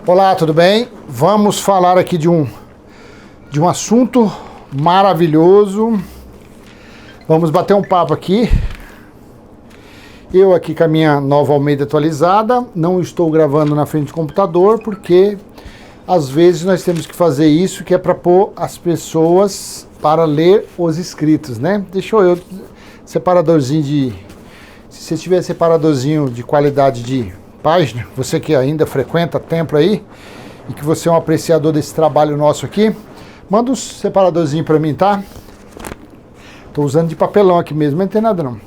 Olá, tudo bem? Vamos falar aqui de um assunto maravilhoso. Vamos bater um papo aqui. Eu aqui com a minha nova Almeida atualizada, não estou gravando na frente do computador porque às vezes nós temos que fazer isso, que é para pôr as pessoas para ler os escritos, né? Deixa eu separadorzinho de... Se você tiver separadorzinho de qualidade de página, você que ainda frequenta tempo aí e que você é um apreciador desse trabalho nosso aqui, manda um separadorzinho para mim, tá? Tô usando de papelão aqui mesmo, não tem nada não.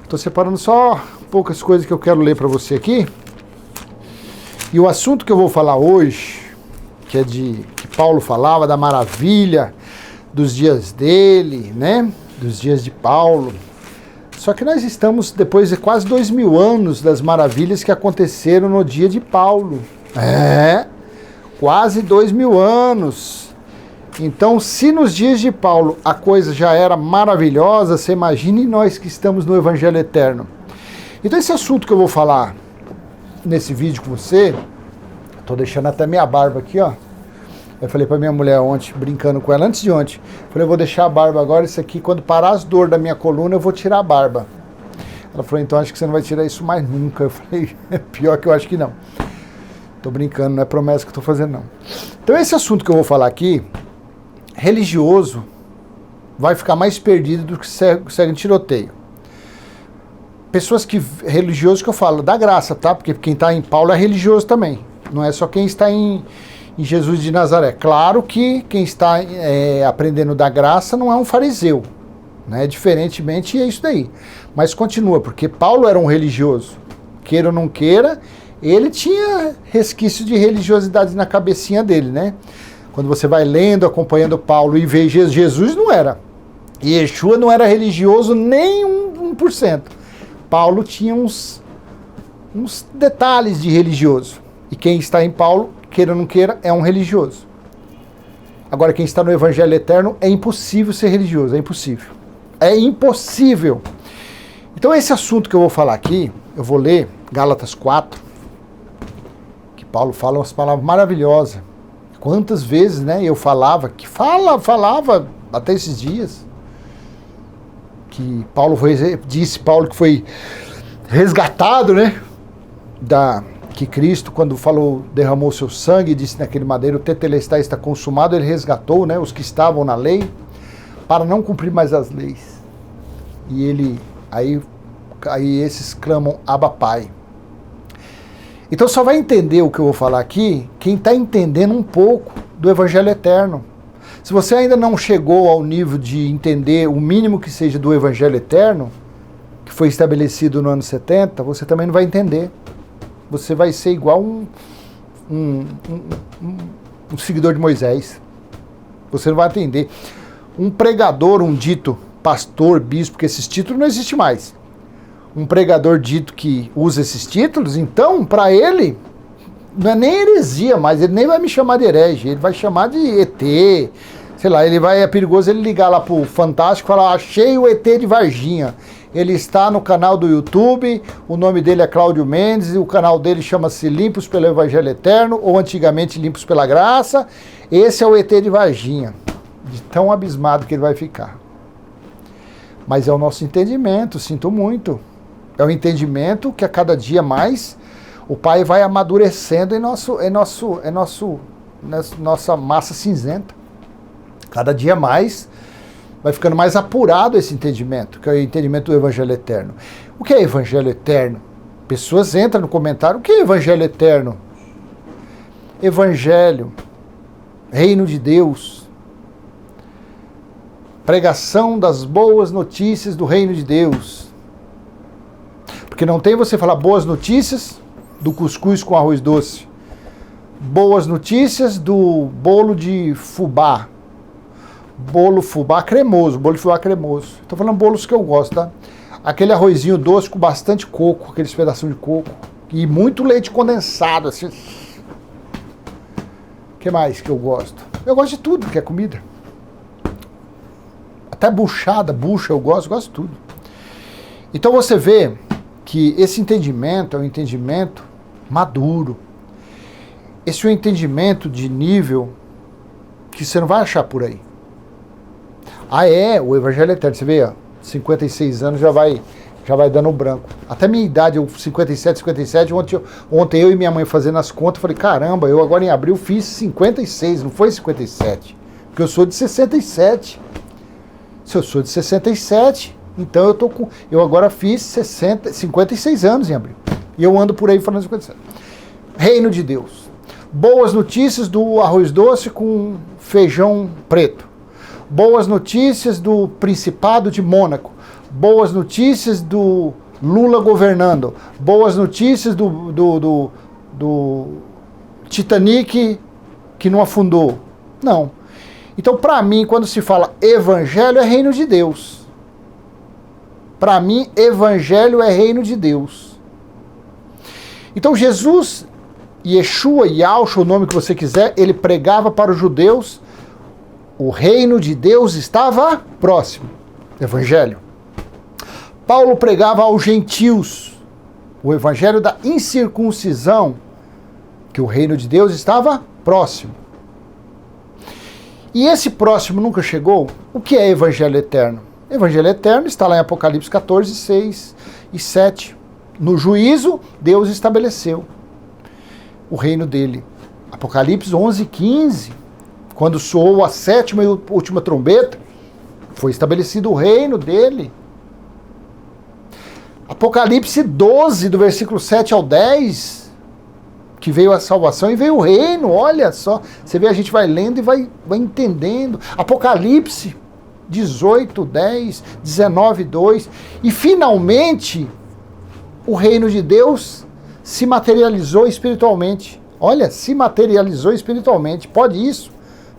Tô separando só poucas coisas que eu quero ler para você aqui. E o assunto que eu vou falar hoje, que é que Paulo falava da maravilha dos dias dele, né? Dos dias de Paulo. Só que nós estamos depois de quase 2000 anos das maravilhas que aconteceram no dia de Paulo. Quase 2000 anos. Então, se nos dias de Paulo a coisa já era maravilhosa, você imagine nós que estamos no Evangelho Eterno. Então, esse assunto que eu vou falar nesse vídeo com você, tô deixando até minha barba aqui, ó. Eu falei pra minha mulher ontem, brincando com ela, antes de ontem, falei, eu vou deixar a barba agora, isso aqui, quando parar as dores da minha coluna, eu vou tirar a barba. Ela falou, então acho que você não vai tirar isso mais nunca. Eu falei, pior que eu acho que não. Tô brincando, não é promessa que eu tô fazendo, não. Então esse assunto que eu vou falar aqui, religioso, vai ficar mais perdido do que segue em tiroteio. Pessoas que, religiosos que eu falo, da graça, tá? Porque quem tá em Paulo é religioso também. Não é só quem está em Jesus de Nazaré. Claro que quem está aprendendo da graça não é um fariseu, né? Diferentemente é isso daí. Mas continua, porque Paulo era um religioso. Queira ou não queira, ele tinha resquício de religiosidade na cabecinha dele, né? Quando você vai lendo, acompanhando Paulo e vê Jesus não era. E Yeshua não era religioso nem 1%. Paulo tinha uns detalhes de religioso. E quem está em Paulo, queira ou não queira, é um religioso. Agora, quem está no Evangelho Eterno, é impossível ser religioso, é impossível. É impossível. Então, esse assunto que eu vou falar aqui, eu vou ler Gálatas 4, que Paulo fala umas palavras maravilhosas. Quantas vezes, né, eu falava até esses dias, que Paulo disse que foi resgatado, né, que Cristo, quando falou, derramou seu sangue, disse naquele madeiro, o tetelestai está consumado, ele resgatou, né, os que estavam na lei, para não cumprir mais as leis. E aí esses clamam, Abba Pai. Então só vai entender o que eu vou falar aqui, quem está entendendo um pouco do Evangelho Eterno. Se você ainda não chegou ao nível de entender o mínimo que seja do Evangelho Eterno, que foi estabelecido no ano 70, você também não vai entender. Você vai ser igual um seguidor de Moisés. Você não vai entender. Um pregador, um dito pastor, bispo, porque esses títulos não existem mais. Um pregador dito que usa esses títulos, então, para ele, não é nem heresia, mas ele nem vai me chamar de herege, ele vai chamar de ET, sei lá, é perigoso ele ligar lá pro Fantástico e falar, achei o ET de Varginha. Ele está no canal do YouTube, o nome dele é Cláudio Mendes, e o canal dele chama-se Limpos pelo Evangelho Eterno, ou antigamente Limpos pela Graça. Esse é o ET de Varginha, de tão abismado que ele vai ficar. Mas é o nosso entendimento, sinto muito. É o entendimento que a cada dia mais o Pai vai amadurecendo em nossa massa cinzenta. Cada dia mais vai ficando mais apurado esse entendimento, que é o entendimento do Evangelho Eterno. O que é Evangelho Eterno? Pessoas entram no comentário, o que é Evangelho Eterno? Evangelho, Reino de Deus, pregação das boas notícias do Reino de Deus. Porque não tem você falar boas notícias do cuscuz com arroz doce, boas notícias do bolo de fubá, bolo fubá cremoso. Tô falando bolos que eu gosto, tá? Aquele arrozinho doce com bastante coco, aqueles pedacinhos de coco. E muito leite condensado, assim. O que mais que eu gosto? Eu gosto de tudo que é comida. Até bucha eu gosto de tudo. Então você vê que esse entendimento é um entendimento maduro. esse é um entendimento de nível que você não vai achar por aí. O Evangelho Eterno, você vê, ó, 56 anos já vai dando branco. Até minha idade, eu 57, ontem eu e minha mãe fazendo as contas, falei, caramba, eu agora em abril fiz 56, não foi 57, porque eu sou de 67. Se eu sou de 67, então eu agora fiz 56 anos em abril. E eu ando por aí falando 57. Reino de Deus. Boas notícias do arroz doce com feijão preto. Boas notícias do Principado de Mônaco. Boas notícias do Lula governando. Boas notícias do Titanic que não afundou. Não. Então, para mim, quando se fala evangelho, é reino de Deus. Para mim, evangelho é reino de Deus. Então, Jesus, Yeshua, Yahshua, o nome que você quiser, ele pregava para os judeus, o reino de Deus estava próximo. Evangelho. Paulo pregava aos gentios, o evangelho da incircuncisão, que o reino de Deus estava próximo. E esse próximo nunca chegou? O que é evangelho eterno? Evangelho eterno está lá em Apocalipse 14, 6 e 7. No juízo, Deus estabeleceu o reino dele. Apocalipse 11, 15. Quando soou a sétima e última trombeta, foi estabelecido o reino dele. Apocalipse 12, do versículo 7 ao 10, que veio a salvação e veio o reino, olha só. Você vê, a gente vai lendo e vai entendendo. Apocalipse 18, 10, 19, 2. E finalmente, o reino de Deus se materializou espiritualmente. Olha, se materializou espiritualmente. Pode isso?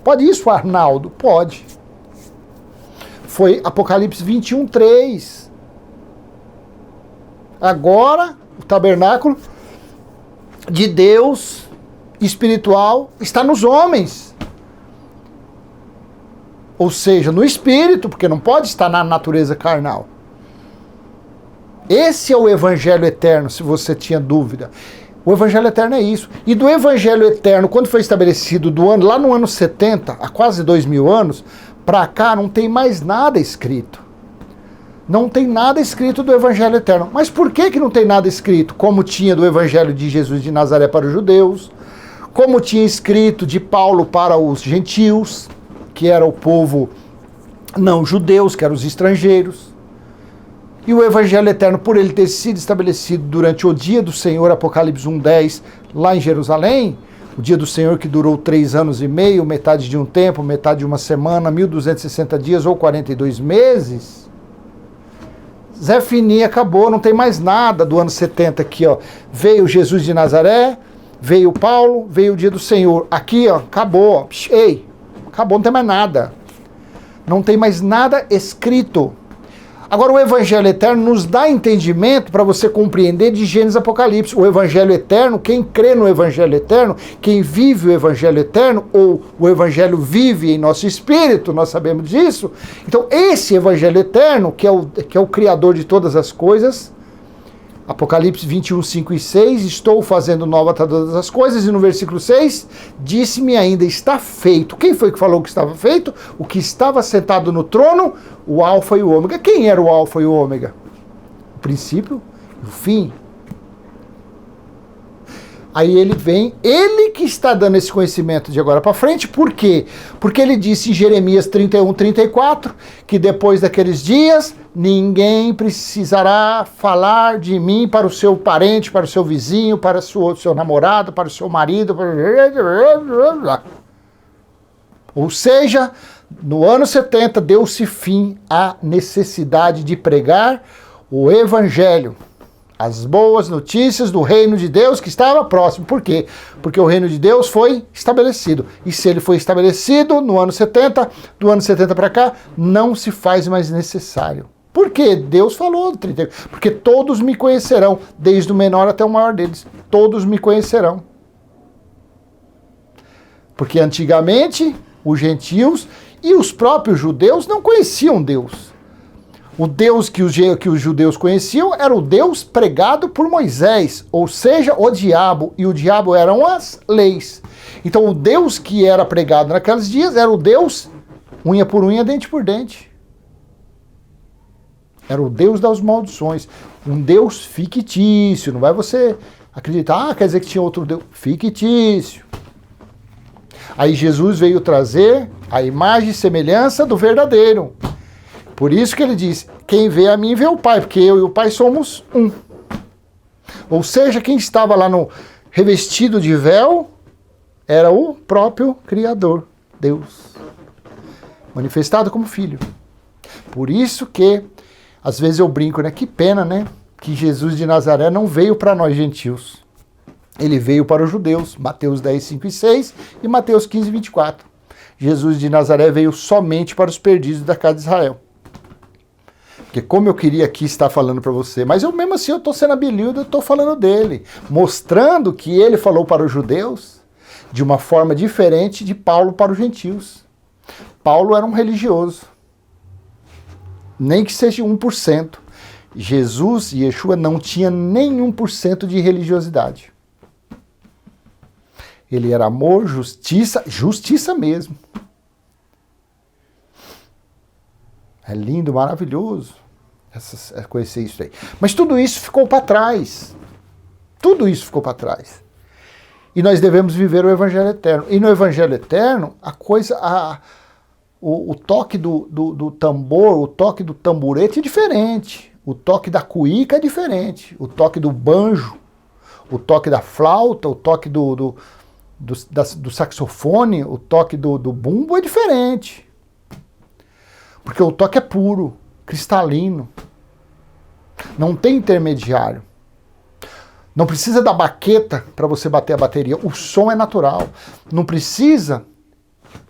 Pode isso, Arnaldo? Pode. Foi Apocalipse 21, 3. Agora, o tabernáculo de Deus espiritual está nos homens. Ou seja, no espírito, porque não pode estar na natureza carnal. Esse é o evangelho eterno, se você tinha dúvida. O evangelho eterno é isso. E do evangelho eterno, quando foi estabelecido lá no ano 70, há quase 2000 anos, para cá não tem mais nada escrito. Não tem nada escrito do evangelho eterno. Mas por que não tem nada escrito? Como tinha do evangelho de Jesus de Nazaré para os judeus, como tinha escrito de Paulo para os gentios, que era o povo não judeus, que eram os estrangeiros. E o evangelho eterno, por ele ter sido estabelecido durante o dia do Senhor, Apocalipse 1:10, lá em Jerusalém, o dia do Senhor que durou 3 anos e meio, metade de um tempo, metade de uma semana, 1260 dias ou 42 meses, Zé Fini acabou, não tem mais nada do ano 70 aqui, ó. Veio Jesus de Nazaré, veio Paulo, veio o dia do Senhor. Aqui, ó, acabou. Ei, acabou, não tem mais nada. Não tem mais nada escrito. Agora, o Evangelho Eterno nos dá entendimento para você compreender de Gênesis e Apocalipse. O Evangelho Eterno, quem crê no Evangelho Eterno, quem vive o Evangelho Eterno, ou o Evangelho vive em nosso espírito, nós sabemos disso. Então, esse Evangelho Eterno, que é o Criador de todas as coisas, Apocalipse 21, 5 e 6, estou fazendo nova todas as coisas, e no versículo 6, disse-me ainda, está feito. Quem foi que falou que estava feito? O que estava sentado no trono, o Alfa e o Ômega. Quem era o Alfa e o Ômega? O princípio e o fim. Aí ele vem, ele que está dando esse conhecimento de agora para frente, por quê? Porque ele disse em Jeremias 31, 34, que depois daqueles dias, ninguém precisará falar de mim para o seu parente, para o seu vizinho, para o seu namorado, para o seu marido. Ou seja, no ano 70 deu-se fim à necessidade de pregar o Evangelho. As boas notícias do reino de Deus que estava próximo. Por quê? Porque o reino de Deus foi estabelecido. E se ele foi estabelecido no ano 70, do ano 70 para cá, não se faz mais necessário. Por quê? Deus falou do 30. Porque todos me conhecerão, desde o menor até o maior deles. Todos me conhecerão. Porque antigamente, os gentios e os próprios judeus não conheciam Deus. O Deus que os judeus conheciam era o Deus pregado por Moisés, ou seja, o diabo, e o diabo eram as leis. Então o Deus que era pregado naqueles dias era o Deus unha por unha, dente por dente. Era o Deus das maldições, um Deus fictício, não vai você acreditar, quer dizer que tinha outro Deus, fictício. Aí Jesus veio trazer a imagem e semelhança do verdadeiro. Por isso que ele diz, quem vê a mim vê o Pai, porque eu e o Pai somos um. Ou seja, quem estava lá no revestido de véu era o próprio Criador, Deus, manifestado como Filho. Por isso que, às vezes eu brinco, né? Que pena, né? Que Jesus de Nazaré não veio para nós gentios. Ele veio para os judeus, Mateus 10, 5 e 6 e Mateus 15, 24. Jesus de Nazaré veio somente para os perdidos da casa de Israel. Porque como eu queria aqui estar falando para você, mas eu mesmo assim eu estou sendo habilido, eu estou falando dele, mostrando que ele falou para os judeus de uma forma diferente de Paulo para os gentios. Paulo era um religioso, nem que seja 1%. Jesus e Yeshua não tinha nem 1% de religiosidade. Ele era amor, justiça, justiça mesmo. É lindo, maravilhoso conhecer isso aí. Mas tudo isso ficou para trás. Tudo isso ficou para trás. E nós devemos viver o Evangelho Eterno. E no Evangelho Eterno, a coisa, o toque do tambor, o toque do tamborete é diferente. O toque da cuíca é diferente. O toque do banjo, o toque da flauta, o toque do saxofone, o toque do bumbo é diferente. Porque o toque é puro, cristalino. Não tem intermediário. Não precisa da baqueta para você bater a bateria. O som é natural. Não precisa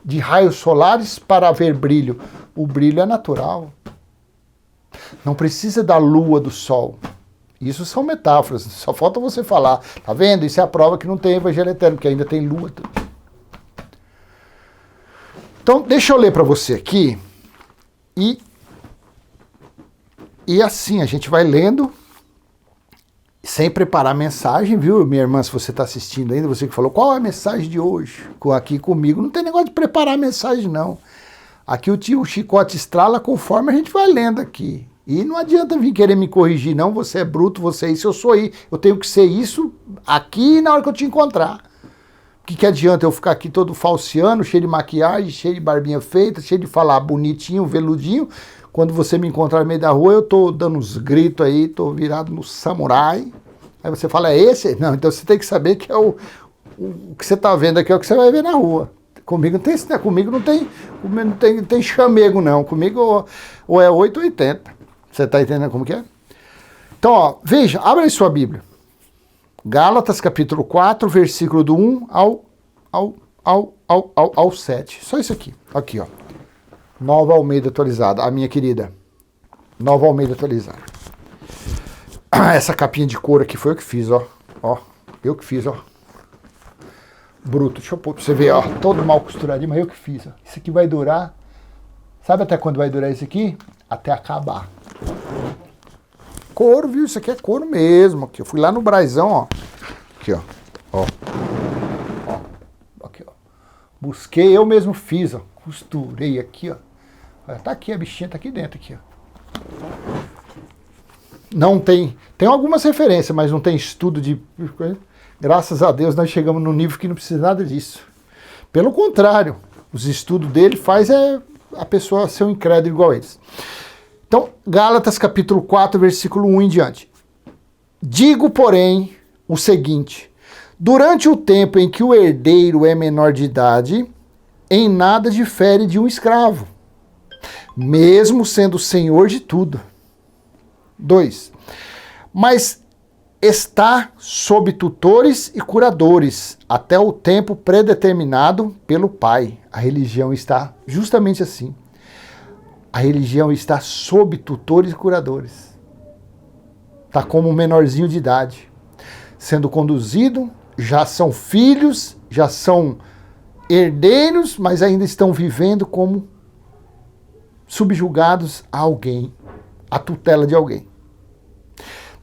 de raios solares para haver brilho. O brilho é natural. Não precisa da lua, do sol. Isso são metáforas. Só falta você falar. Tá vendo? Isso é a prova que não tem Evangelho Eterno, porque ainda tem lua. Então, deixa eu ler para você aqui. E assim, a gente vai lendo, sem preparar a mensagem, viu, minha irmã, se você está assistindo ainda, você que falou, qual é a mensagem de hoje? Aqui comigo, não tem negócio de preparar a mensagem, não. Aqui o chicote estrala conforme a gente vai lendo aqui. E não adianta vir querer me corrigir, não, você é bruto, você é isso, eu sou isso. Eu tenho que ser isso aqui na hora que eu te encontrar. O que adianta eu ficar aqui todo falseando, cheio de maquiagem, cheio de barbinha feita, cheio de falar bonitinho, veludinho. Quando você me encontrar no meio da rua, eu tô dando uns gritos aí, tô virado no samurai. Aí você fala, é esse? Não, então você tem que saber que é o que você tá vendo aqui é o que você vai ver na rua. Comigo não tem isso, né? Comigo não tem chamego, não. Comigo ou é 8 ou 80. Você tá entendendo como que é? Então, ó, veja, abre aí sua Bíblia. Gálatas, capítulo 4, versículo do 1 ao 7. Só isso aqui. Aqui, ó. Nova Almeida atualizada. A minha querida. Nova Almeida atualizada. Essa capinha de couro aqui foi eu que fiz, ó. Ó. Eu que fiz, ó. Bruto. Deixa eu pôr pra você ver, ó. Todo mal costuradinho, mas eu que fiz, ó. Isso aqui vai durar. Sabe até quando vai durar isso aqui? Até acabar. Couro, viu? Isso aqui é couro mesmo. Aqui. Eu fui lá no Braizão, ó. Aqui, ó. Ó. Ó. Aqui, ó. Busquei, eu mesmo fiz, ó. Costurei aqui, ó. Tá aqui, a bichinha tá aqui dentro, aqui, ó. Não tem... Tem algumas referências, mas não tem estudo de... Graças a Deus nós chegamos num nível que não precisa nada disso. Pelo contrário, os estudos dele faz a pessoa ser um incrédulo igual a eles. Então, Gálatas capítulo 4, versículo 1 em diante. Digo, porém, o seguinte: durante o tempo em que o herdeiro é menor de idade, em nada difere de um escravo, mesmo sendo senhor de tudo. 2. Mas está sob tutores e curadores, até o tempo predeterminado pelo Pai. A religião está justamente assim. A religião está sob tutores e curadores. Está como um menorzinho de idade, sendo conduzido, já são filhos, já são herdeiros, mas ainda estão vivendo como subjugados a alguém a tutela de alguém.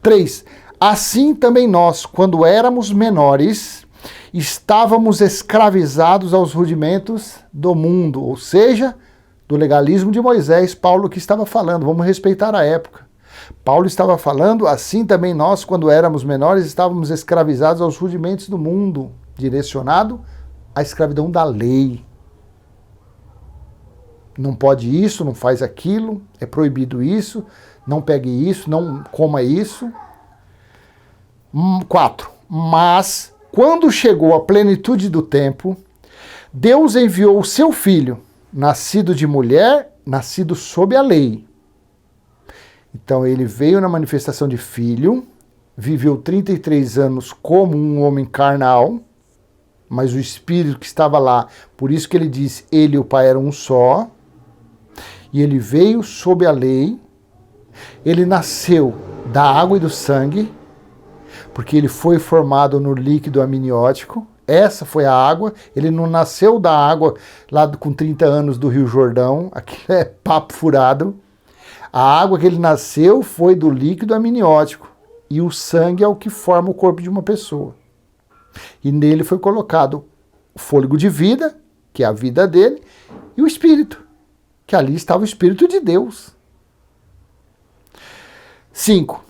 3. Assim também nós, quando éramos menores, estávamos escravizados aos rudimentos do mundo, ou seja, do legalismo de Moisés. Paulo que estava falando, vamos respeitar a época. Paulo estava falando, assim também nós, quando éramos menores, estávamos escravizados aos rudimentos do mundo, direcionado à escravidão da lei. Não pode isso, não faz aquilo, é proibido isso, não pegue isso, não coma isso. 4. Mas, quando chegou a plenitude do tempo, Deus enviou o seu filho, nascido de mulher, nascido sob a lei. Então ele veio na manifestação de filho, viveu 33 anos como um homem carnal, mas o Espírito que estava lá, por isso que ele diz, ele e o Pai eram um só, e ele veio sob a lei, ele nasceu da água e do sangue, porque ele foi formado no líquido amniótico, essa foi a água, ele não nasceu da água lá com 30 anos do Rio Jordão, aquilo é papo furado. A água que ele nasceu foi do líquido amniótico, e o sangue é o que forma o corpo de uma pessoa. E nele foi colocado o fôlego de vida, que é a vida dele, e o Espírito, que ali estava o Espírito de Deus. 5.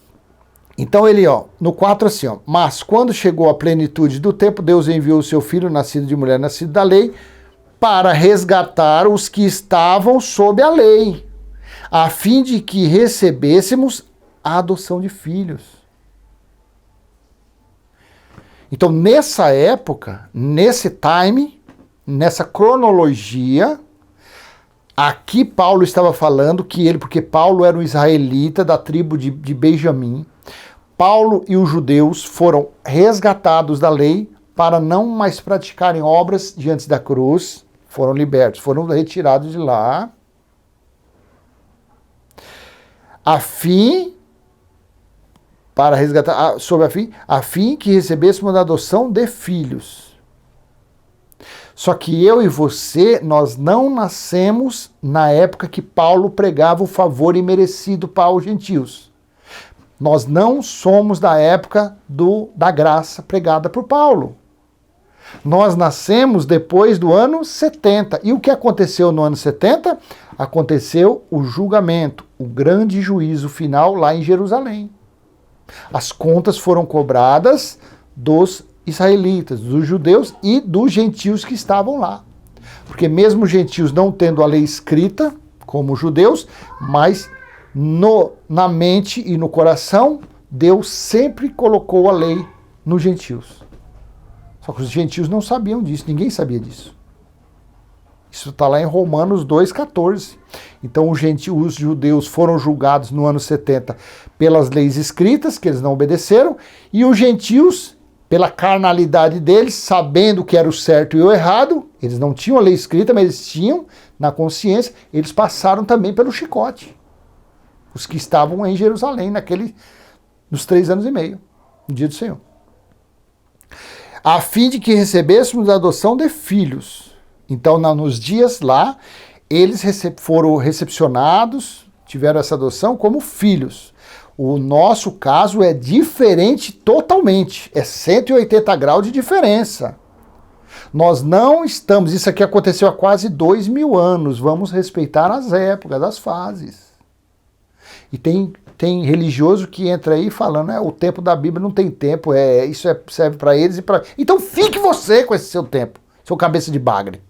Então ele, no 4 assim, mas quando chegou a plenitude do tempo, Deus enviou o seu filho, nascido de mulher, nascido da lei, para resgatar os que estavam sob a lei, a fim de que recebêssemos a adoção de filhos. Então, nessa época, nesse time, nessa cronologia, aqui Paulo estava falando que ele, porque Paulo era um israelita da tribo de Benjamim, Paulo e os judeus foram resgatados da lei para não mais praticarem obras diante da cruz, foram libertos, foram retirados de lá, a fim que recebêssemos a adoção de filhos. Só que eu e você, nós não nascemos na época que Paulo pregava o favor imerecido para os gentios. Nós não somos da época da graça pregada por Paulo. Nós nascemos depois do ano 70. E o que aconteceu no ano 70? Aconteceu o julgamento, o grande juízo final lá em Jerusalém. As contas foram cobradas dos israelitas, dos judeus e dos gentios que estavam lá. Porque mesmo os gentios não tendo a lei escrita, como os judeus, mas na mente e no coração, Deus sempre colocou a lei nos gentios. Só que os gentios não sabiam disso, ninguém sabia disso. Isso está lá em Romanos 2,14. Então os judeus foram julgados no ano 70 pelas leis escritas, que eles não obedeceram, e os gentios, pela carnalidade deles, sabendo o que era o certo e o errado, eles não tinham a lei escrita, mas eles tinham na consciência, eles passaram também pelo chicote. Os que estavam em Jerusalém, nos 3 anos e meio, no dia do Senhor. A fim de que recebêssemos a adoção de filhos. Então, nos dias lá, eles foram recepcionados, tiveram essa adoção como filhos. O nosso caso é diferente totalmente, é 180 graus de diferença. Nós não estamos, isso aqui aconteceu há quase 2000 anos, vamos respeitar as épocas, as fases. E tem religioso que entra aí falando, o tempo da Bíblia não tem tempo, serve para eles e para... Então fique você com esse seu tempo, seu cabeça de bagre.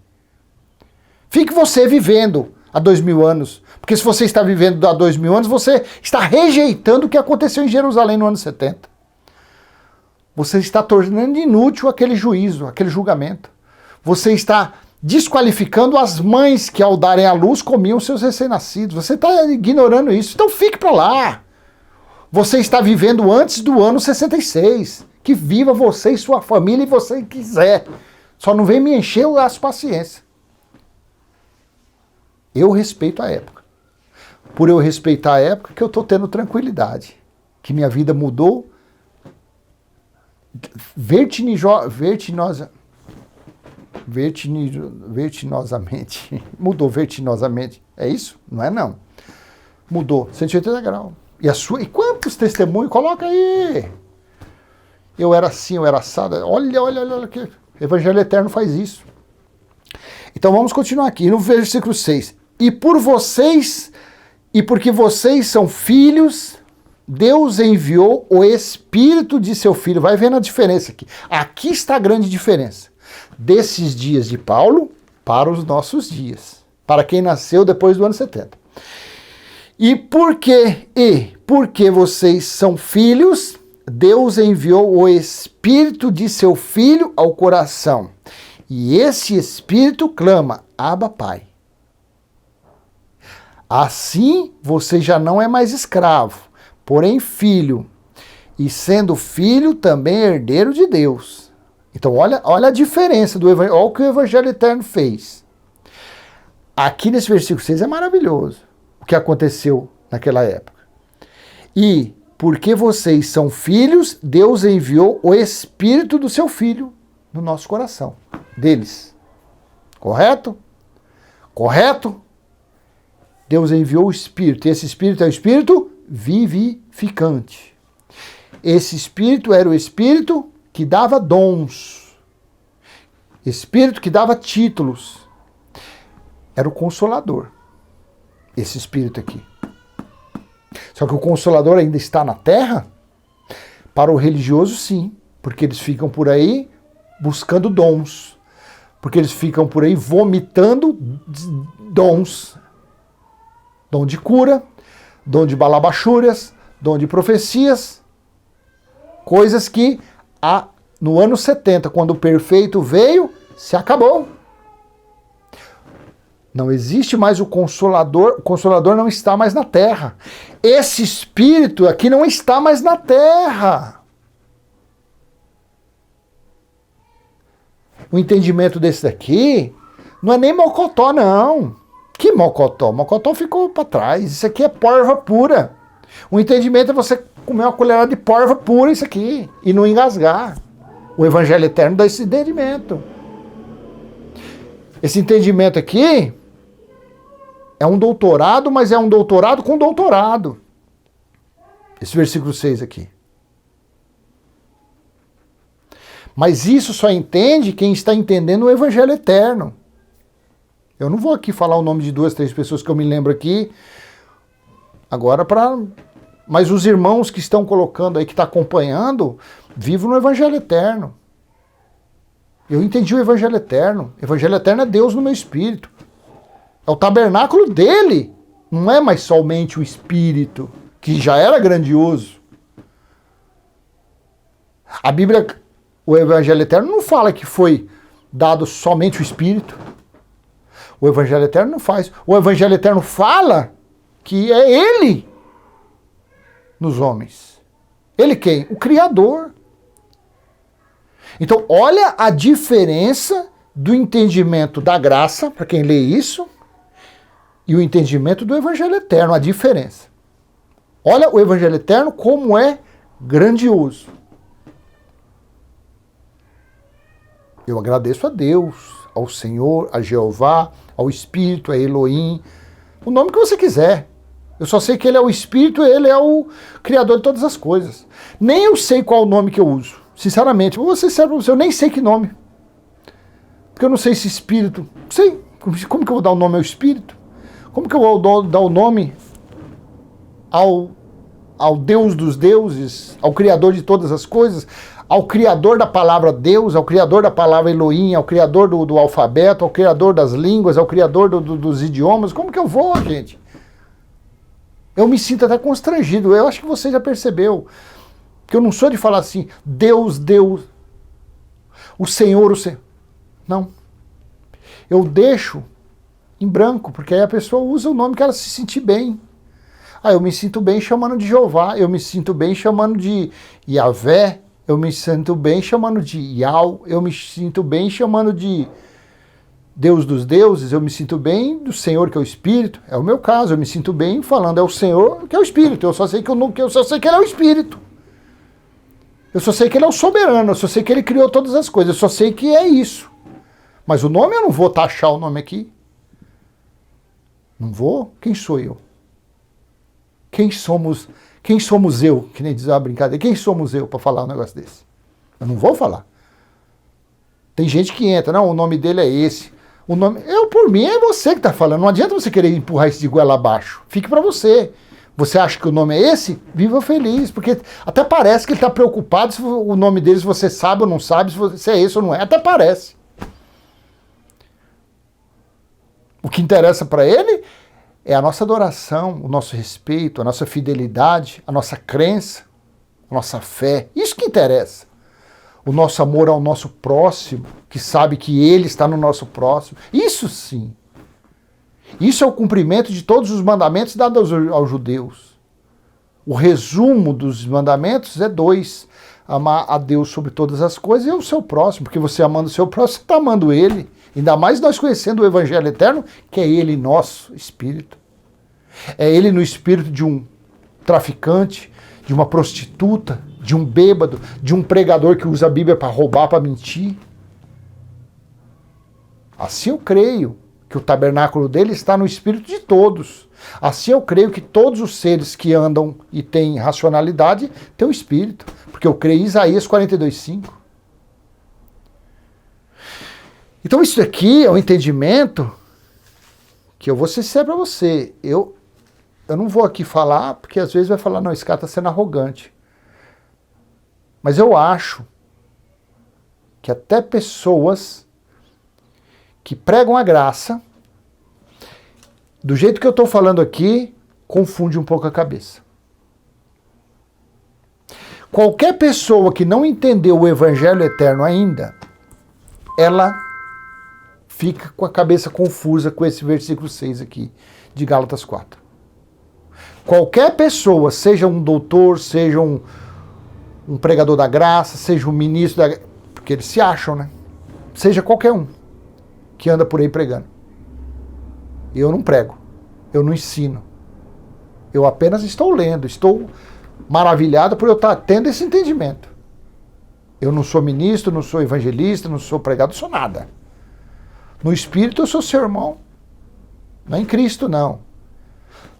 Fique você vivendo há 2000 anos. Porque se você está vivendo há 2000 anos, você está rejeitando o que aconteceu em Jerusalém no ano 70. Você está tornando inútil aquele juízo, aquele julgamento. Você está desqualificando as mães que, ao darem à luz, comiam seus recém-nascidos. Você está ignorando isso. Então fique para lá. Você está vivendo antes do ano 66. Que viva você e sua família e você quiser. Só não vem me encher as paciência. Eu respeito a época. Por eu respeitar a época que eu estou tendo tranquilidade. Que minha vida mudou vertiginosamente. Mudou vertiginosamente. É isso? Não é não. Mudou 180 graus. E quantos testemunhos? Coloca aí. Eu era assim, eu era assado. Olha que Evangelho Eterno faz isso. Então vamos continuar aqui. No versículo 6. E porque vocês são filhos, Deus enviou o Espírito de seu Filho. Vai vendo a diferença aqui. Aqui está a grande diferença. Desses dias de Paulo para os nossos dias. Para quem nasceu depois do ano 70. Porque vocês são filhos, Deus enviou o Espírito de seu Filho ao coração. E esse Espírito clama, Abba, Pai. Assim você já não é mais escravo, porém filho. E sendo filho, também herdeiro de Deus. Então olha a diferença do Evangelho. Olha o que o Evangelho Eterno fez. Aqui nesse versículo 6 é maravilhoso o que aconteceu naquela época. E porque vocês são filhos, Deus enviou o Espírito do seu Filho no nosso coração, deles. Correto? Correto? Deus enviou o Espírito, e esse Espírito é o Espírito vivificante. Esse Espírito era o Espírito que dava dons, Espírito que dava títulos. Era o Consolador, esse Espírito aqui. Só que o Consolador ainda está na terra? Para o religioso, sim, porque eles ficam por aí buscando dons, porque eles ficam por aí vomitando dons. Dom de cura, dom de balabachúrias, dom de profecias, coisas que no ano 70, quando o perfeito veio, se acabou. Não existe mais o Consolador não está mais na terra. Esse Espírito aqui não está mais na terra. O entendimento desse daqui não é nem mocotó, não. Que mocotó? Mocotó ficou para trás. Isso aqui é porva pura. O entendimento é você comer uma colherada de porva pura, isso aqui, e não engasgar. O Evangelho Eterno dá esse entendimento. Esse entendimento aqui é um doutorado, mas é um doutorado com doutorado. Esse versículo 6 aqui. Mas isso só entende quem está entendendo o Evangelho Eterno. Eu não vou aqui falar o nome de 2, 3 pessoas que eu me lembro aqui. Agora mas os irmãos que estão colocando aí, que estão acompanhando, vivam no Evangelho Eterno. Eu entendi o Evangelho Eterno. O Evangelho Eterno é Deus no meu espírito. É o tabernáculo dele. Não é mais somente o Espírito, que já era grandioso. A Bíblia, o Evangelho Eterno não fala que foi dado somente o Espírito. O Evangelho Eterno não faz. O Evangelho Eterno fala que é Ele nos homens. Ele quem? O Criador. Então, olha a diferença do entendimento da graça, para quem lê isso, e o entendimento do Evangelho Eterno, a diferença. Olha o Evangelho Eterno como é grandioso. Eu agradeço a Deus, ao Senhor, a Jeová, ao Espírito, a Elohim, o nome que você quiser. Eu só sei que Ele é o Espírito, Ele é o Criador de todas as coisas. Nem eu sei qual o nome que eu uso. Sinceramente, vou ser sincero pra você, eu nem sei que nome. Porque eu não sei se Espírito... Não sei. Como que eu vou dar o nome ao Espírito? Como que eu vou dar o nome ao Deus dos deuses, ao Criador de todas as coisas, ao Criador da palavra Deus, ao Criador da palavra Elohim, ao Criador do alfabeto, ao Criador das línguas, ao Criador dos idiomas? Como que eu vou, gente? Eu me sinto até constrangido. Eu acho que você já percebeu. Que eu não sou de falar assim, Deus, o Senhor. Não. Eu deixo em branco, porque aí a pessoa usa o nome que ela se sentir bem. Eu me sinto bem chamando de Jeová, eu me sinto bem chamando de Yahvé, eu me sinto bem chamando de Yau, eu me sinto bem chamando de Deus dos deuses, eu me sinto bem do Senhor que é o Espírito. É o meu caso, eu me sinto bem falando é o Senhor que é o Espírito. Eu só sei que Ele é o Espírito. Eu só sei que Ele é o soberano, eu só sei que Ele criou todas as coisas, eu só sei que é isso. Mas o nome eu não vou taxar o nome aqui. Não vou? Quem sou eu? Quem somos eu? Que nem diz a brincadeira. Quem somos eu para falar um negócio desse? Eu não vou falar. Tem gente que entra, não, o nome dele é esse. O nome, por mim, é você que está falando. Não adianta você querer empurrar isso de goela abaixo. Fique para você. Você acha que o nome é esse? Viva feliz. Porque até parece que ele está preocupado se o nome dele, se você sabe ou não sabe, se é esse ou não é. Até parece. O que interessa para ele é a nossa adoração, o nosso respeito, a nossa fidelidade, a nossa crença, a nossa fé. Isso que interessa. O nosso amor ao nosso próximo, que sabe que ele está no nosso próximo. Isso sim. Isso é o cumprimento de todos os mandamentos dados aos judeus. O resumo dos mandamentos é 2. Amar a Deus sobre todas as coisas e ao seu próximo. Porque você amando o seu próximo, você está amando ele. Ainda mais nós conhecendo o Evangelho Eterno, que é ele nosso espírito. É ele no espírito de um traficante, de uma prostituta, de um bêbado, de um pregador que usa a Bíblia para roubar, para mentir. Assim eu creio que o tabernáculo dele está no espírito de todos. Assim eu creio que todos os seres que andam e têm racionalidade têm o espírito. Porque eu creio em Isaías 42:5. Então isso aqui é um entendimento que eu vou ser sincero para você. Eu não vou aqui falar, porque às vezes vai falar, não, esse cara está sendo arrogante. Mas eu acho que até pessoas que pregam a graça, do jeito que eu estou falando aqui, confunde um pouco a cabeça. Qualquer pessoa que não entendeu o Evangelho Eterno ainda, ela fica com a cabeça confusa com esse versículo 6 aqui, de Gálatas 4. Qualquer pessoa, seja um doutor, seja um pregador da graça, seja um ministro da... Porque eles se acham, né? Seja qualquer um que anda por aí pregando. Eu não prego, eu não ensino. Eu apenas estou lendo, estou maravilhado por eu estar tendo esse entendimento. Eu não sou ministro, não sou evangelista, não sou pregador, sou nada. No Espírito eu sou seu irmão. Não é em Cristo, não.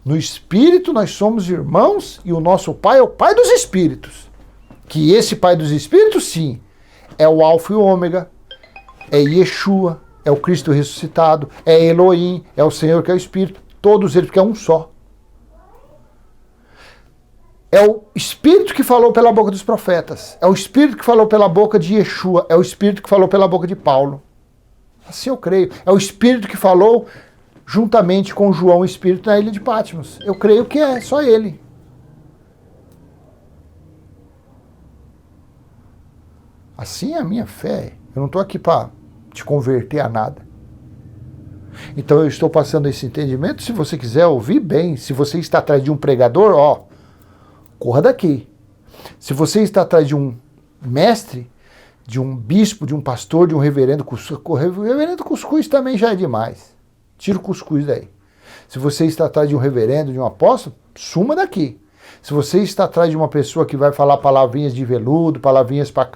No Espírito nós somos irmãos e o nosso Pai é o Pai dos Espíritos. Que esse Pai dos Espíritos, sim, é o Alfa e o Ômega, é Yeshua, é o Cristo ressuscitado, é Elohim, é o Senhor que é o Espírito. Todos eles, porque é um só. É o Espírito que falou pela boca dos profetas. É o Espírito que falou pela boca de Yeshua. É o Espírito que falou pela boca de Paulo. Assim eu creio. É o Espírito que falou juntamente com João o Espírito na ilha de Patmos. Eu creio que é só ele. Assim é a minha fé. Eu não estou aqui para te converter a nada. Então eu estou passando esse entendimento. Se você quiser ouvir, bem. Se você está atrás de um pregador, ó, corra daqui. Se você está atrás de um mestre, de um bispo, de um pastor, de um reverendo cuscuz, o reverendo cuscuz também já é demais. Tira o cuscuz daí. Se você está atrás de um reverendo, de um apóstolo, suma daqui. Se você está atrás de uma pessoa que vai falar palavrinhas de veludo, palavrinhas para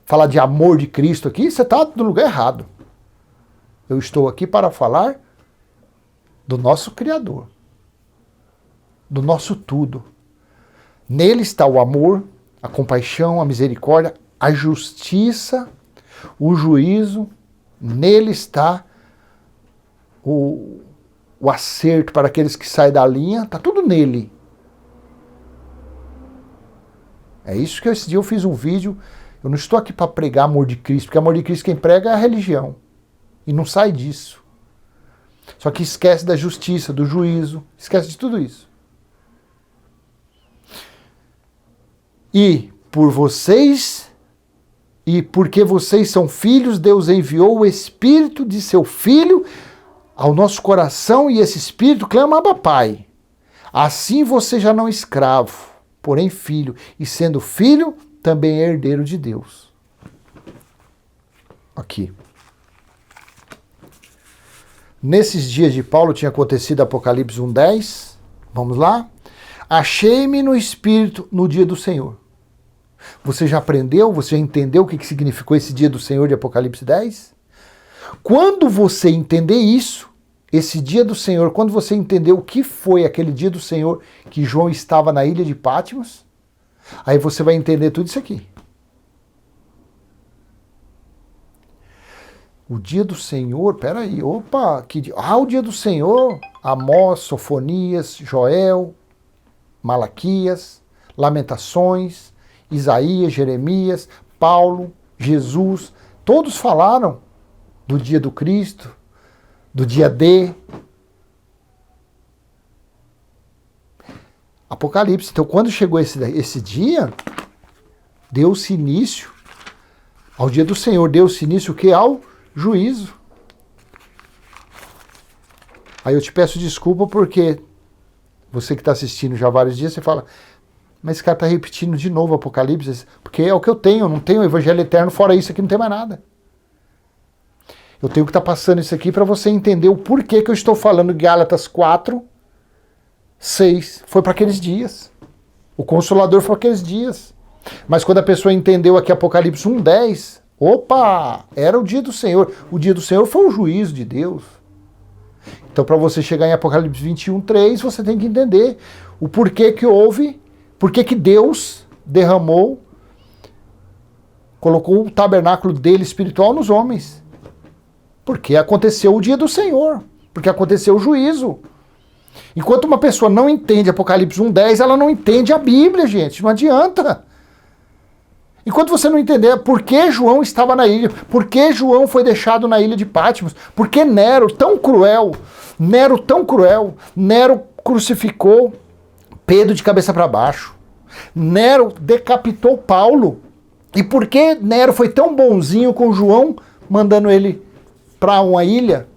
falar de amor de Cristo aqui, você está no lugar errado. Eu estou aqui para falar do nosso Criador, do nosso tudo. Nele está o amor, a compaixão, a misericórdia, a justiça, o juízo. Nele está o acerto para aqueles que saem da linha. Está tudo nele. É isso que esse dia eu fiz um vídeo. Eu não estou aqui para pregar amor de Cristo, porque amor de Cristo quem prega é a religião. E não sai disso. Só que esquece da justiça, do juízo, esquece de tudo isso. E por vocês, e porque vocês são filhos, Deus enviou o Espírito de seu Filho ao nosso coração, e esse Espírito clama: Abba, Pai. Assim você já não é escravo, porém filho, e sendo filho, também é herdeiro de Deus. Aqui. Nesses dias de Paulo tinha acontecido Apocalipse 1:10. Vamos lá? Achei-me no Espírito no dia do Senhor. Você já aprendeu? Você já entendeu o que significou esse dia do Senhor de Apocalipse 10? Quando você entender isso, esse dia do Senhor, quando você entender o que foi aquele dia do Senhor que João estava na ilha de Patmos, aí você vai entender tudo isso aqui. O dia do Senhor, peraí, opa, o dia do Senhor, Amós, Sofonias, Joel, Malaquias, Lamentações, Isaías, Jeremias, Paulo, Jesus, todos falaram do dia do Cristo, do dia D. Apocalipse. Então, quando chegou esse dia, deu-se início ao dia do Senhor, deu-se início o quê? Ao juízo. Aí eu te peço desculpa porque você que está assistindo já há vários dias, você fala, mas esse cara está repetindo de novo o Apocalipse, porque é o que eu tenho não tenho o Evangelho Eterno, fora isso aqui não tem mais nada. Eu tenho que estar passando isso aqui para você entender o porquê que eu estou falando Gálatas 4, 6, foi para aqueles dias. O Consolador foi para aqueles dias. Mas quando a pessoa entendeu aqui Apocalipse 1, 10, opa, era o dia do Senhor. O dia do Senhor foi o juízo de Deus. Então, para você chegar em Apocalipse 21, 3, você tem que entender o porquê que houve, porquê que Deus derramou, colocou o tabernáculo dele espiritual nos homens. Porque aconteceu o dia do Senhor, porque aconteceu o juízo. Enquanto uma pessoa não entende Apocalipse 1, 10, ela não entende a Bíblia, gente, não adianta. Enquanto você não entender por que João estava na ilha, por que João foi deixado na ilha de Patmos, por que Nero tão cruel, Nero crucificou Pedro de cabeça para baixo, Nero decapitou Paulo, e por que Nero foi tão bonzinho com João, mandando ele para uma ilha?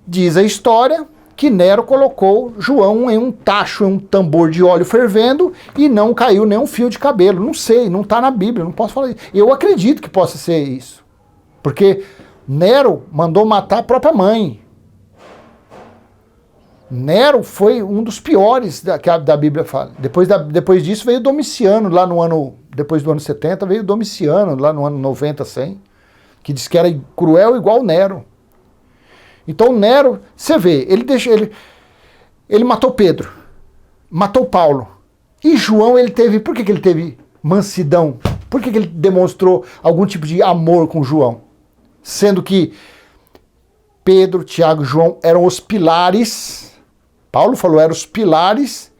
Diz a história que Nero colocou João em um tacho, em um tambor de óleo fervendo, e não caiu nenhum fio de cabelo. Não sei, não está na Bíblia, não posso falar isso. Eu acredito que possa ser isso. Porque Nero mandou matar a própria mãe. Nero foi um dos piores que a Bíblia fala. Depois disso veio Domiciano, lá no ano, depois do ano 70, veio Domiciano, lá no ano 90, 100, que disse que era cruel igual Nero. Então Nero, você vê, ele matou Pedro, matou Paulo. E João, por que ele teve mansidão? Por que ele demonstrou algum tipo de amor com João? Sendo que Pedro, Tiago e João eram os pilares, Paulo falou, eram os pilares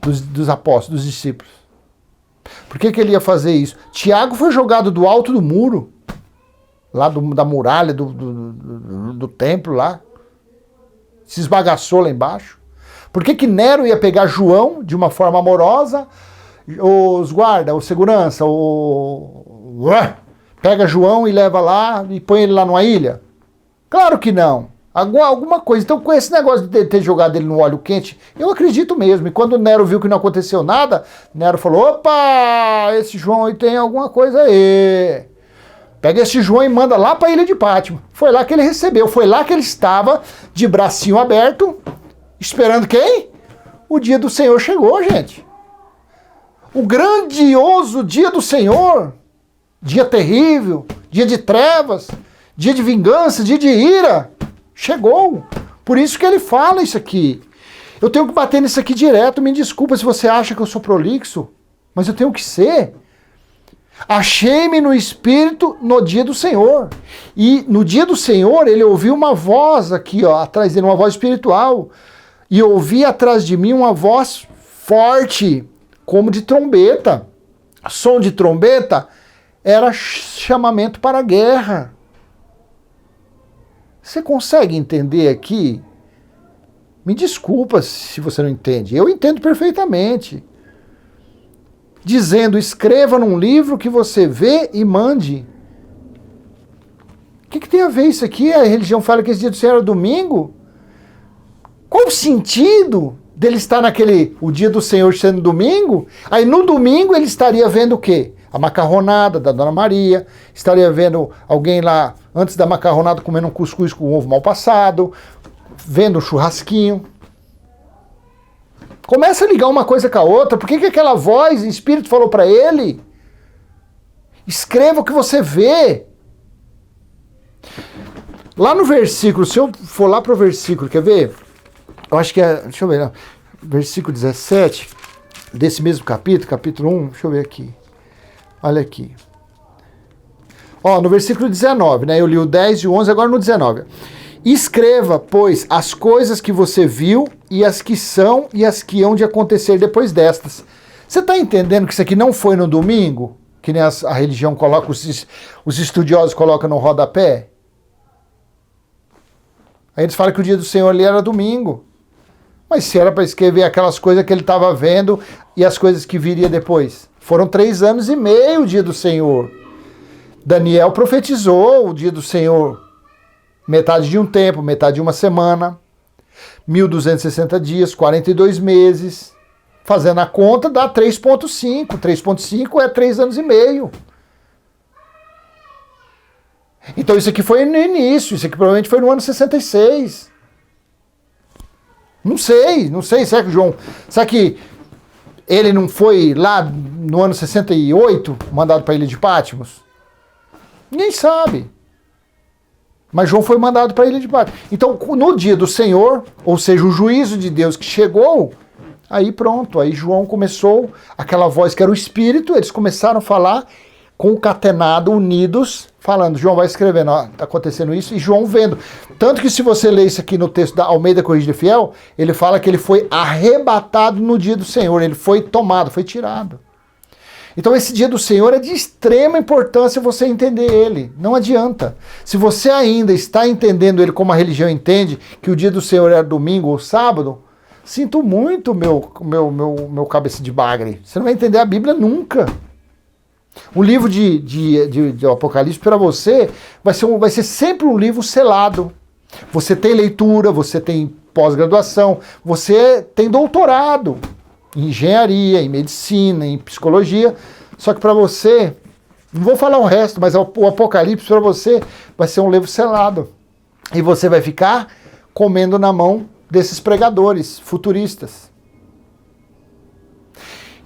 dos apóstolos, dos discípulos. Por que ele ia fazer isso? Tiago foi jogado do alto do muro, lá da muralha do templo lá, se esbagaçou lá embaixo. Por que Nero ia pegar João de uma forma amorosa? Os guarda, o segurança, pega João e leva lá e põe ele lá numa ilha? Claro que não. Alguma coisa. Então, com esse negócio de ter jogado ele no óleo quente, eu acredito mesmo. E quando Nero viu que não aconteceu nada, Nero falou, opa, esse João aí tem alguma coisa aí. Pega esse João e manda lá para a ilha de Patmos. Foi lá que ele recebeu, foi lá que ele estava de bracinho aberto, esperando quem? O dia do Senhor chegou, gente. O grandioso dia do Senhor, dia terrível, dia de trevas, dia de vingança, dia de ira, chegou. Por isso que ele fala isso aqui. Eu tenho que bater nisso aqui direto, me desculpa se você acha que eu sou prolixo, mas eu tenho que ser. Achei-me no Espírito no dia do Senhor. E no dia do Senhor ele ouviu uma voz aqui, ó, atrás dele, uma voz espiritual. E ouvi atrás de mim uma voz forte, como de trombeta. Som de trombeta era chamamento para a guerra. Você consegue entender aqui? Me desculpa se você não entende. Eu entendo perfeitamente. Dizendo, escreva num livro que você vê e mande. O que tem a ver isso aqui? A religião fala que esse dia do Senhor é domingo? Qual o sentido dele estar o dia do Senhor sendo domingo? Aí no domingo ele estaria vendo o quê? A macarronada da Dona Maria, estaria vendo alguém lá, antes da macarronada, comendo um cuscuz com ovo mal passado, vendo um churrasquinho. Começa a ligar uma coisa com a outra. Por que aquela voz em espírito falou para ele? Escreva o que você vê. Lá no versículo, se eu for lá para o versículo, quer ver? Eu acho que é, deixa eu ver, não, versículo 17, desse mesmo capítulo, capítulo 1, deixa eu ver aqui. Olha aqui. Ó, no versículo 19, né? Eu li o 10 e o 11, agora no 19. Escreva, pois, as coisas que você viu e as que são e as que hão de acontecer depois destas. Você está entendendo que isso aqui não foi no domingo? Que nem a religião coloca, os estudiosos colocam no rodapé? Aí eles falam que o dia do Senhor ali era domingo. Mas se era para escrever aquelas coisas que ele estava vendo e as coisas que viria depois. Foram 3 anos e meio o dia do Senhor. Daniel profetizou o dia do Senhor. Metade de um tempo, metade de uma semana. 1260 dias, 42 meses. Fazendo a conta dá 3,5. 3,5 é 3 anos e meio. Então isso aqui foi no início, isso aqui provavelmente foi no ano 66. Não sei, será que João, será que ele não foi lá no ano 68, mandado para a ilha de Patmos? Ninguém sabe. Mas João foi mandado para a ilha de Patmos. Então, no dia do Senhor, ou seja, o juízo de Deus que chegou, aí pronto, aí João começou, aquela voz que era o Espírito, eles começaram a falar concatenado, unidos, falando, João vai escrevendo, ó, tá acontecendo isso, e João vendo. Tanto que se você ler isso aqui no texto da Almeida Corrigida Fiel, ele fala que ele foi arrebatado no dia do Senhor, ele foi tomado, foi tirado. Então esse dia do Senhor é de extrema importância você entender ele, não adianta. Se você ainda está entendendo ele como a religião entende, que o dia do Senhor é domingo ou sábado, sinto muito meu cabeça de bagre. Você não vai entender a Bíblia nunca. O livro de Apocalipse para você vai ser sempre um livro selado. Você tem leitura, você tem pós-graduação, você tem doutorado em engenharia, em medicina, em psicologia. Só que para você, não vou falar o resto, mas o Apocalipse para você vai ser um livro selado. E você vai ficar comendo na mão desses pregadores futuristas.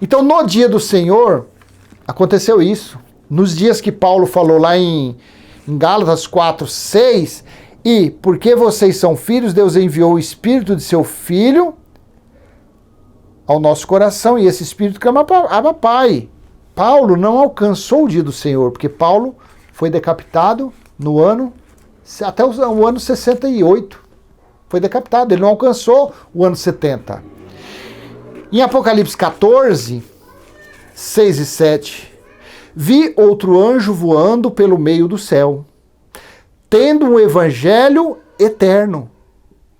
Então no dia do Senhor aconteceu isso. Nos dias que Paulo falou lá em Gálatas 4:6, e porque vocês são filhos, Deus enviou o Espírito de seu Filho ao nosso coração, e esse Espírito clama Abba Pai. Paulo não alcançou o dia do Senhor, porque Paulo foi decapitado no ano, até o ano 68. Foi decapitado, ele não alcançou o ano 70. Em Apocalipse 14, 6 e 7, vi outro anjo voando pelo meio do céu, tendo um evangelho eterno.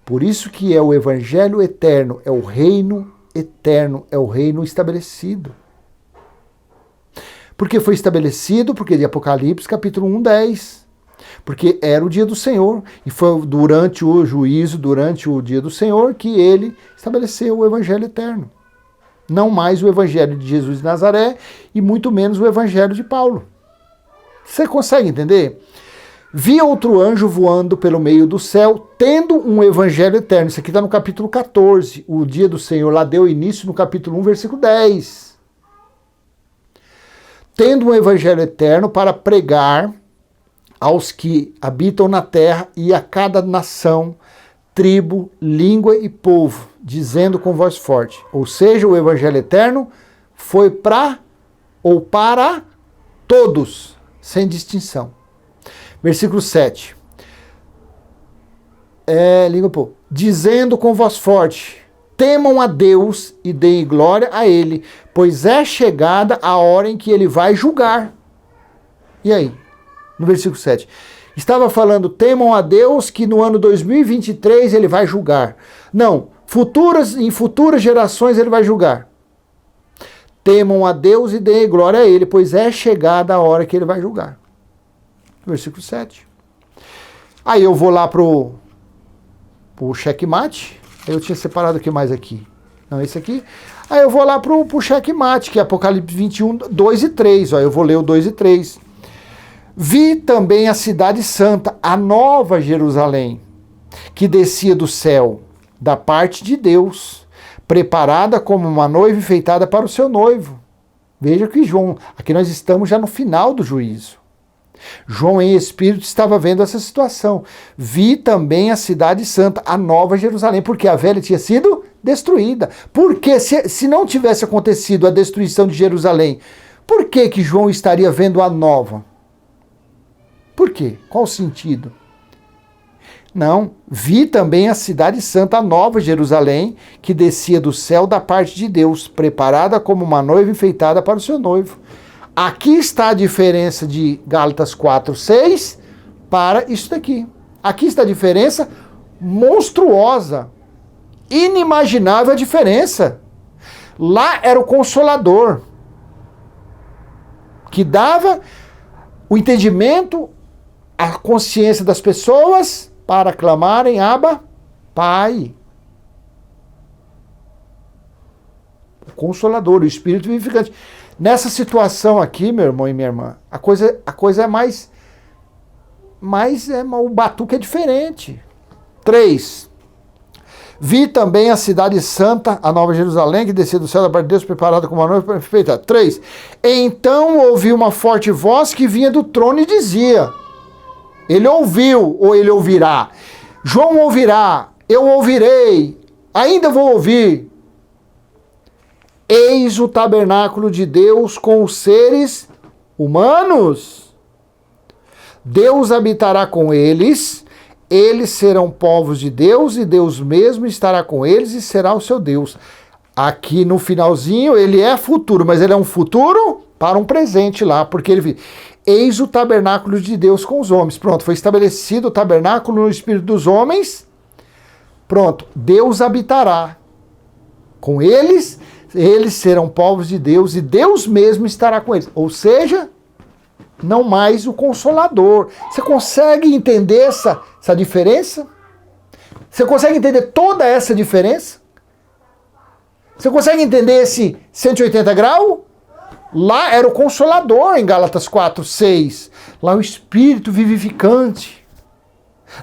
Por isso que é o evangelho eterno, é o reino eterno, é o reino estabelecido. Por que foi estabelecido? Porque de Apocalipse capítulo 1, 10. Porque era o dia do Senhor, e foi durante o juízo, durante o dia do Senhor, que ele estabeleceu o evangelho eterno. Não mais o evangelho de Jesus de Nazaré e muito menos o evangelho de Paulo. Você consegue entender? Vi outro anjo voando pelo meio do céu, tendo um evangelho eterno. Isso aqui está no capítulo 14. O dia do Senhor lá deu início no capítulo 1, versículo 10. Tendo um evangelho eterno para pregar aos que habitam na terra e a cada nação, tribo, língua e povo, dizendo com voz forte. Ou seja, o evangelho eterno foi para todos, sem distinção. Versículo 7. Língua e povo. Dizendo com voz forte, temam a Deus e deem glória a Ele, pois é chegada a hora em que Ele vai julgar. E aí? No versículo 7. Estava falando, temam a Deus que no ano 2023 Ele vai julgar. Não, em futuras gerações Ele vai julgar. Temam a Deus e deem glória a Ele, pois é chegada a hora que Ele vai julgar. Versículo 7. Aí eu vou lá pro checkmate. Eu tinha separado o que mais aqui? Não, esse aqui. Aí eu vou lá pro checkmate, que é Apocalipse 21, 2 e 3. Ó, eu vou ler o 2 e 3. Vi também a cidade santa, a nova Jerusalém, que descia do céu, da parte de Deus, preparada como uma noiva enfeitada para o seu noivo. Veja que João, aqui nós estamos já no final do juízo. João em espírito estava vendo essa situação. Vi também a cidade santa, a nova Jerusalém, porque a velha tinha sido destruída. Porque se não tivesse acontecido a destruição de Jerusalém, por que João estaria vendo a nova? Por quê? Qual o sentido? Não, vi também a cidade santa, a nova Jerusalém, que descia do céu da parte de Deus, preparada como uma noiva enfeitada para o seu noivo. Aqui está a diferença de Gálatas 4:6 para isso daqui. Aqui está a diferença monstruosa, inimaginável a diferença. Lá era o Consolador, que dava o entendimento, a consciência das pessoas para clamarem Abba, Pai. O Consolador, o Espírito vivificante. Nessa situação aqui, meu irmão e minha irmã, a coisa é mais o batuque é diferente. 3. Vi também a cidade santa, a nova Jerusalém, que descia do céu da parte de Deus, preparada como uma noiva perfeita. 3. Então ouvi uma forte voz que vinha do trono e dizia... Ele ouviu ou ele ouvirá? João ouvirá, eu ouvirei, ainda vou ouvir. Eis o tabernáculo de Deus com os seres humanos. Deus habitará com eles, eles serão povos de Deus e Deus mesmo estará com eles e será o seu Deus. Aqui no finalzinho ele é futuro, mas ele é um futuro para um presente lá, porque ele... Eis o tabernáculo de Deus com os homens. Pronto, foi estabelecido o tabernáculo no espírito dos homens. Pronto, Deus habitará com eles, eles serão povos de Deus e Deus mesmo estará com eles. Ou seja, não mais o Consolador. Você consegue entender essa diferença? Você consegue entender toda essa diferença? Você consegue entender esse 180 graus? Lá era o Consolador, em Gálatas 4:6. Lá o Espírito vivificante.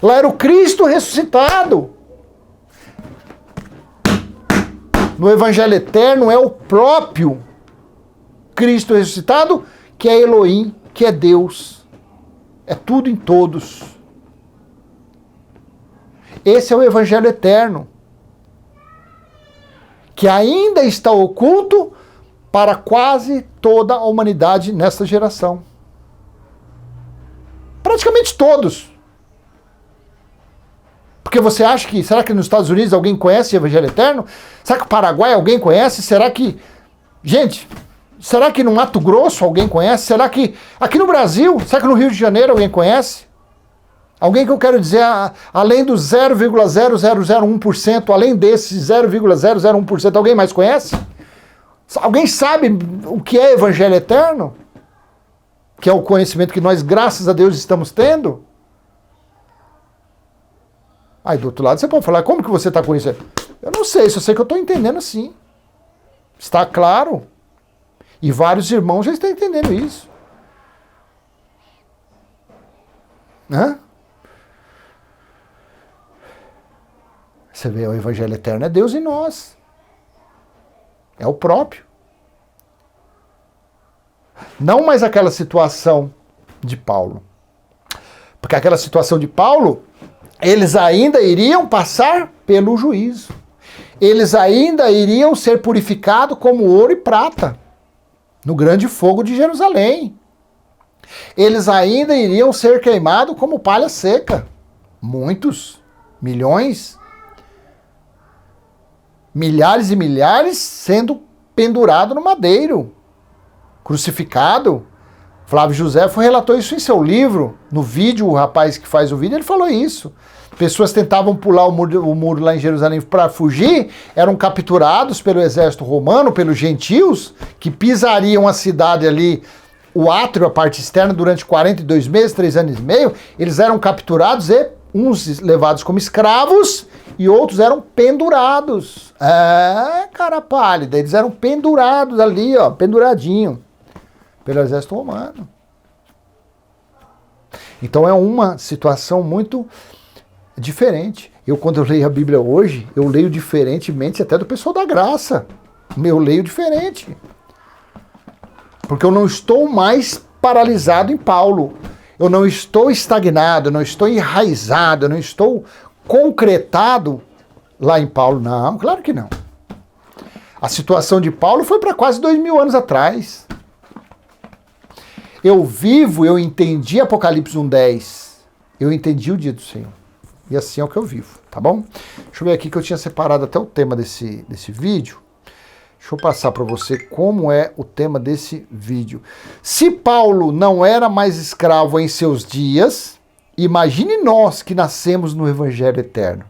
Lá era o Cristo ressuscitado. No Evangelho Eterno é o próprio Cristo ressuscitado, que é Elohim, que é Deus. É tudo em todos. Esse é o Evangelho Eterno, que ainda está oculto para quase toda a humanidade nesta geração. Praticamente todos. Porque você acha que... Será que nos Estados Unidos alguém conhece o Evangelho Eterno? Será que no Paraguai alguém conhece? Será que... Gente, será que no Mato Grosso alguém conhece? Será que aqui no Brasil? Será que no Rio de Janeiro alguém conhece? Alguém que eu quero dizer, além do 0,0001%, além desse 0,001%, alguém mais conhece? Alguém sabe o que é Evangelho Eterno? Que é o conhecimento que nós, graças a Deus, estamos tendo? Aí do outro lado você pode falar, como que você está com isso? Eu não sei, só sei que eu estou entendendo sim. Está claro? E vários irmãos já estão entendendo isso. Hã? Você vê, o Evangelho Eterno é Deus em nós. É o próprio. Não mais aquela situação de Paulo. Porque aquela situação de Paulo, eles ainda iriam passar pelo juízo. Eles ainda iriam ser purificados como ouro e prata no grande fogo de Jerusalém. Eles ainda iriam ser queimados como palha seca. Muitos, milhões, milhares e milhares sendo pendurado no madeiro, crucificado. Flávio Josefo relatou isso em seu livro, no vídeo, o rapaz que faz o vídeo, ele falou isso. Pessoas tentavam pular o muro lá em Jerusalém para fugir, eram capturados pelo exército romano, pelos gentios, que pisariam a cidade ali, o átrio, a parte externa, durante 42 meses, 3 anos e meio. Eles eram capturados e uns levados como escravos e outros eram pendurados. Cara pálida, eles eram pendurados ali, ó, penduradinho, pelo exército romano. Então é uma situação muito diferente. Quando eu leio a Bíblia hoje, eu leio diferentemente até do pessoal da graça. Eu leio diferente. Porque eu não estou mais paralisado em Paulo. Eu não estou estagnado, eu não estou enraizado, eu não estou concretado lá em Paulo. Não, claro que não. A situação de Paulo foi para quase 2000 anos atrás. Eu vivo, eu entendi Apocalipse 1:10. Eu entendi o dia do Senhor. E assim é o que eu vivo, tá bom? Deixa eu ver aqui que eu tinha separado até o tema desse vídeo. Deixa eu passar para você como é o tema desse vídeo. Se Paulo não era mais escravo em seus dias, imagine nós que nascemos no Evangelho Eterno.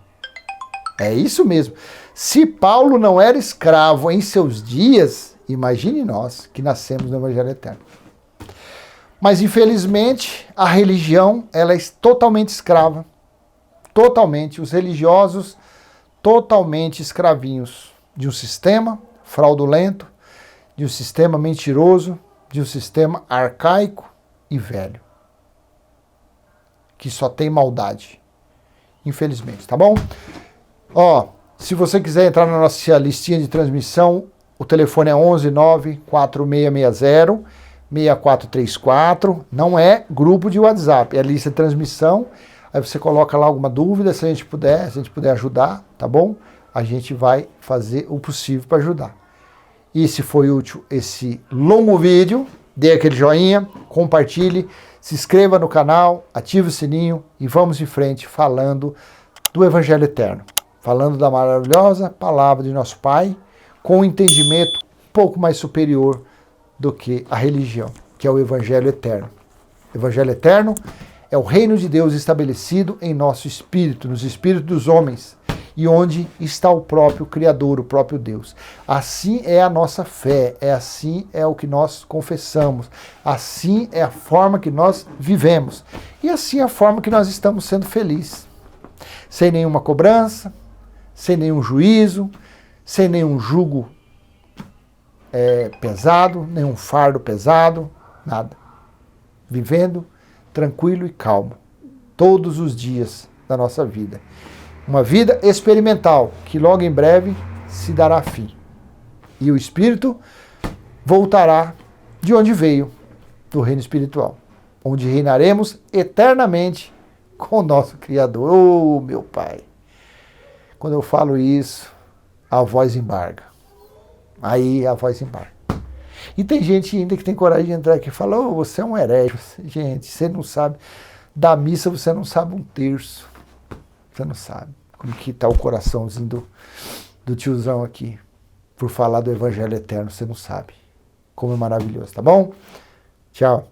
É isso mesmo. Se Paulo não era escravo em seus dias, imagine nós que nascemos no Evangelho Eterno. Mas infelizmente a religião ela é totalmente escrava. Totalmente. Os religiosos totalmente escravinhos de um sistema fraudulento, de um sistema mentiroso, de um sistema arcaico e velho. Que só tem maldade. Infelizmente, tá bom? Ó, se você quiser entrar na nossa listinha de transmissão, o telefone é 11 94660 6434. Não é grupo de WhatsApp, é lista de transmissão. Aí você coloca lá alguma dúvida, se a gente puder ajudar, tá bom? A gente vai fazer o possível para ajudar. E se foi útil esse longo vídeo, dê aquele joinha, compartilhe, se inscreva no canal, ative o sininho e vamos em frente falando do Evangelho Eterno. Falando da maravilhosa palavra de nosso Pai, com um entendimento um pouco mais superior do que a religião, que é o Evangelho Eterno. O Evangelho Eterno é o reino de Deus estabelecido em nosso espírito, nos espíritos dos homens, e onde está o próprio Criador, o próprio Deus. Assim é a nossa fé, assim é o que nós confessamos, assim é a forma que nós vivemos, e assim é a forma que nós estamos sendo felizes. Sem nenhuma cobrança, sem nenhum juízo, sem nenhum jugo pesado, nenhum fardo pesado, nada. Vivendo tranquilo e calmo, todos os dias da nossa vida. Uma vida experimental, que logo em breve se dará fim. E o Espírito voltará de onde veio, do reino espiritual, onde reinaremos eternamente com o nosso Criador. Oh, meu Pai! Quando eu falo isso, a voz embarga. Aí a voz embarga. E tem gente ainda que tem coragem de entrar aqui e falar, oh, você é um herege. Gente, você não sabe. Da missa você não sabe um terço. Você não sabe como que está o coraçãozinho do tiozão aqui. Por falar do Evangelho Eterno, você não sabe. Como é maravilhoso, tá bom? Tchau.